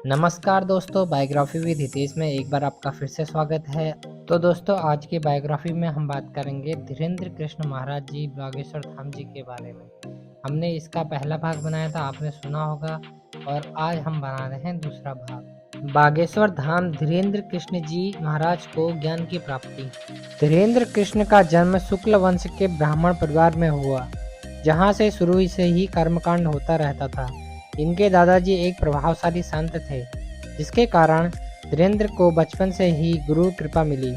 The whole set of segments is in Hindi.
नमस्कार दोस्तों, बायोग्राफी विद हितेश में एक बार आपका फिर से स्वागत है। तो दोस्तों, आज की बायोग्राफी में हम बात करेंगे धीरेन्द्र कृष्ण महाराज जी बागेश्वर धाम जी के बारे में। हमने इसका पहला भाग बनाया था, आपने सुना होगा, और आज हम बना रहे हैं दूसरा भाग। बागेश्वर धाम धीरेन्द्र कृष्ण जी महाराज को ज्ञान की प्राप्ति। धीरेन्द्र कृष्ण का जन्म शुक्ल वंश के ब्राह्मण परिवार में हुआ, जहाँ से शुरू से ही कर्मकांड होता रहता था। इनके दादाजी एक प्रभावशाली संत थे, जिसके कारण धीरेन्द्र को बचपन से ही गुरु कृपा मिली।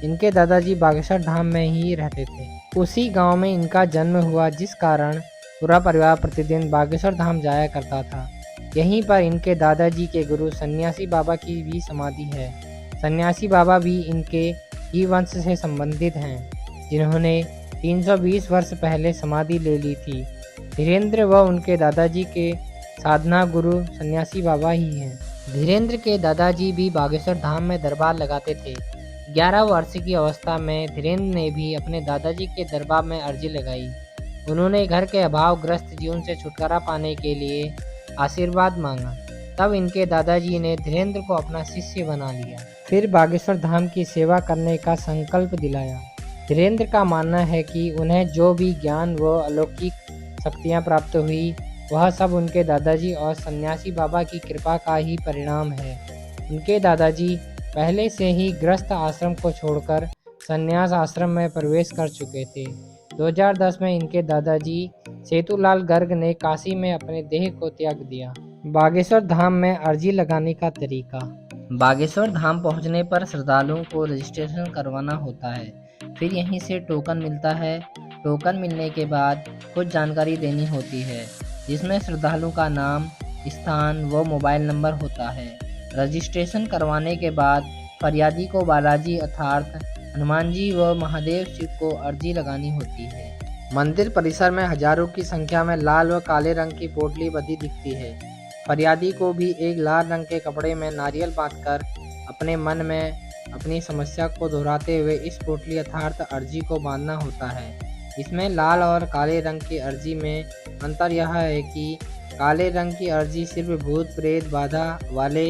इनके दादाजी बागेश्वर धाम में ही रहते थे। उसी गांव में इनका जन्म हुआ, जिस कारण पूरा परिवार प्रतिदिन बागेश्वर धाम जाया करता था। यहीं पर इनके दादाजी के गुरु सन्यासी बाबा की भी समाधि है। सन्यासी बाबा भी इनके ही वंश से संबंधित हैं, जिन्होंने 320 वर्ष पहले समाधि ले ली थी। धीरेन्द्र व उनके दादाजी के साधना गुरु सन्यासी बाबा ही हैं। धीरेन्द्र के दादाजी भी बागेश्वर धाम में दरबार लगाते थे। 11 वर्ष की अवस्था में धीरेन्द्र ने भी अपने दादाजी के दरबार में अर्जी लगाई। उन्होंने घर के अभावग्रस्त जीवन से छुटकारा पाने के लिए आशीर्वाद मांगा। तब इनके दादाजी ने धीरेन्द्र को अपना शिष्य बना लिया। फिर बागेश्वर धाम की सेवा करने का संकल्प दिलाया। धीरेन्द्र का मानना है कि उन्हें जो भी ज्ञान व अलौकिक शक्तियाँ प्राप्त हुई, वह सब उनके दादाजी और सन्यासी बाबा की कृपा का ही परिणाम है। उनके दादाजी पहले से ही गृहस्थ आश्रम को छोड़कर संन्यास आश्रम में प्रवेश कर चुके थे। 2010 में इनके दादाजी सेतुलाल गर्ग ने काशी में अपने देह को त्याग दिया। बागेश्वर धाम में अर्जी लगाने का तरीका। बागेश्वर धाम पहुंचने पर श्रद्धालुओं को रजिस्ट्रेशन करवाना होता है। फिर यहीं से टोकन मिलता है। टोकन मिलने के बाद कुछ जानकारी देनी होती है, जिसमें श्रद्धालु का नाम, स्थान व मोबाइल नंबर होता है। रजिस्ट्रेशन करवाने के बाद फरियादी को बालाजी अर्थात हनुमान जी व महादेव शिव को अर्जी लगानी होती है। मंदिर परिसर में हजारों की संख्या में लाल व काले रंग की पोटली बंधी दिखती है। फरियादी को भी एक लाल रंग के कपड़े में नारियल बांधकर अपने मन में अपनी समस्या को दोहराते हुए इस पोटली अर्थात अर्जी को बांधना होता है। इसमें लाल और काले रंग की अर्जी में अंतर यह है कि काले रंग की अर्जी सिर्फ भूत प्रेत बाधा वाले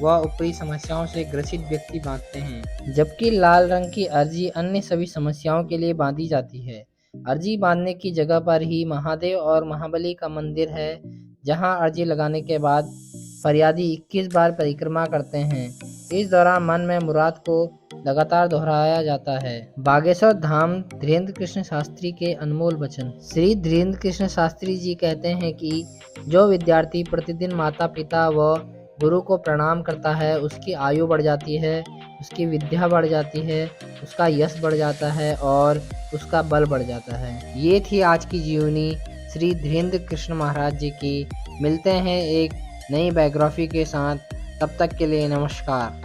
व ऊपरी समस्याओं से ग्रसित व्यक्ति बांधते हैं, जबकि लाल रंग की अर्जी अन्य सभी समस्याओं के लिए बांधी जाती है। अर्जी बांधने की जगह पर ही महादेव और महाबली का मंदिर है, जहां अर्जी लगाने के बाद फरियादी 21 बार परिक्रमा करते हैं। इस दौरान मन में मुराद को लगातार दोहराया जाता है। बागेश्वर धाम धीरेन्द्र कृष्ण शास्त्री के अनमोल वचन। श्री धीरेन्द्र कृष्ण शास्त्री जी कहते हैं कि जो विद्यार्थी प्रतिदिन माता पिता व गुरु को प्रणाम करता है, उसकी आयु बढ़ जाती है, उसकी विद्या बढ़ जाती है, उसका यश बढ़ जाता है और उसका बल बढ़ जाता है। ये थी आज की जीवनी श्री धीरेन्द्र कृष्ण महाराज जी की। मिलते हैं एक नई बायोग्राफी के साथ, तब तक के लिए नमस्कार।